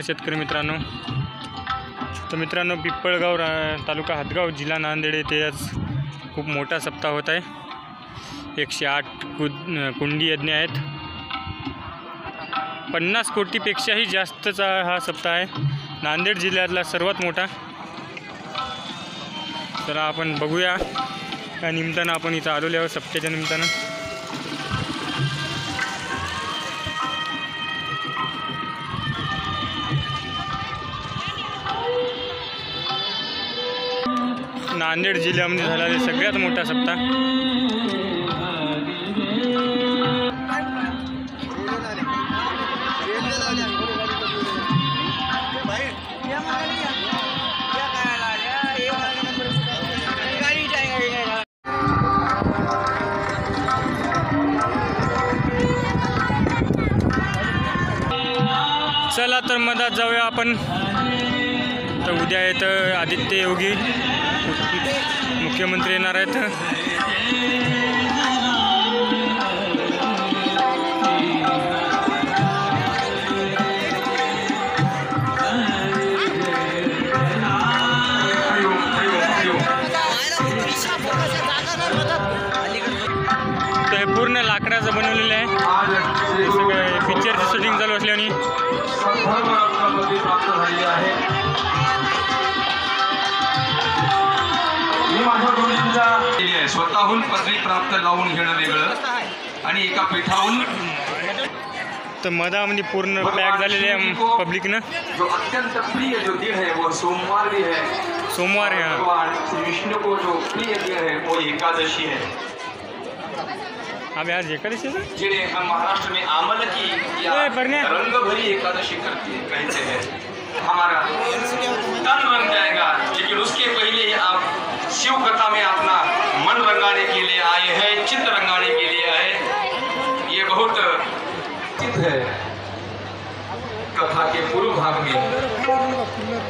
शेतकरी मित्रांनो, तर मित्रांनो पिंपळगाव तालुका हदगाव जिल्हा नांदेड येथे आज खूप मोठा सप्ताह होत आहे। 108 कुंडी यज्ञ आहेत। 50 कोटीपेक्षाही जास्तचा हा सप्ताह आहे, नांदेड जिल्ह्यातला सर्वात मोठा। तर आपण बघूया, त्या निमित्तानं आपण इथं आलेलो आहोत सप्त्याच्या निमित्तानं। नांदेड जिल्ह्यामध्ये झालेला सगळ्यात मोठा सप्ताह। चला तर मधात जाऊया आपण। तर उद्या येतं आदित्य योगी मुख्यमंत्री येणार आहेत। तर पूर्ण लाकडाचं बनवलेलं आहे, सगळं पिक्चरचं शूटिंग चालू असल्याने। स्वतःहून पदवी प्राप्त लावून घेणं वेगळं आणि एका पीठाहून। तर मधामध्ये पूर्ण पॅक झालेले आहे पब्लिकनं। जो अत्यंत प्रिय जो दिन है वो सोमवार भी है। सोमवार है। भगवान श्री विष्णु को जो प्रिय दिन है वो एकादशी है। अभी आज एकादशी है, जिन्हें हम महाराष्ट्र में आमल की या रंग भरी एकादशी कहते हैं। हमारा तन रंग जाएगा, लेकिन उसके पहले ही आप शिव कथा में अपना मन रंगाने के लिए आए हैं, चित्त रंगाने के लिए आए। ये बहुत चित्त है। कथा के पूर्व भाग में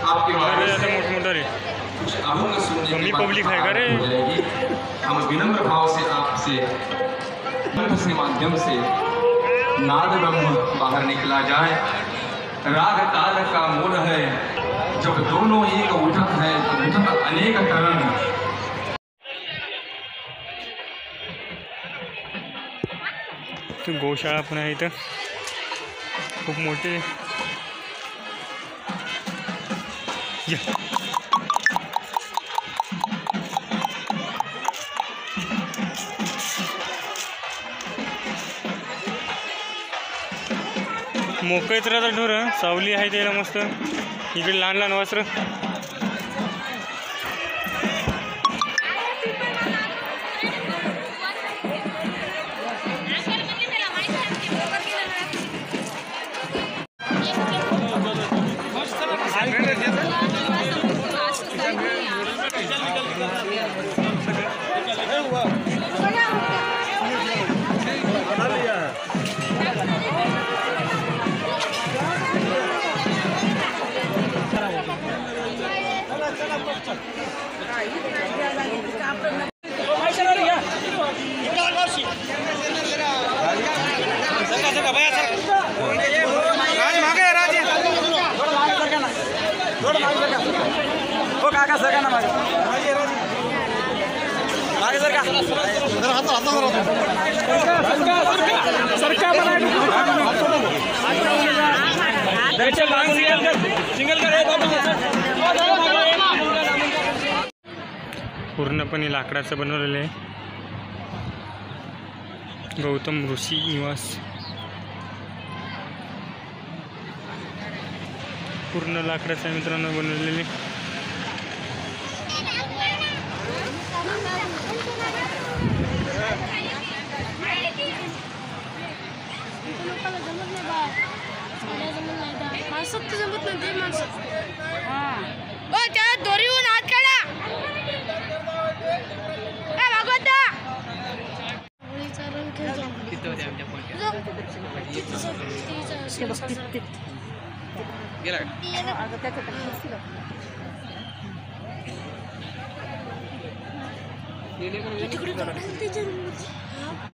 आपके कुछ अभंग सुनने की पब्लिक है करे। हम विनम्र भाव से आपसे के माध्यम से नाद ब्रह्म बाहर निकला जाए। राग ताल का मूल है, जब दोनों एक उठत है तो उठत अनेक करण। तो गौशाळा पण आहे इथं खूप मोठे। मोकळीत राहतात ढोरं, सावली आहे त्याला मस्त। इकडे लहान लहान वस्त्र। पूर्णपणे लाकडाचं बनवलेलं आहे। गौतम ऋषी निवास पूर्ण लाकडाचं मित्रांनो बनवलेले। गेला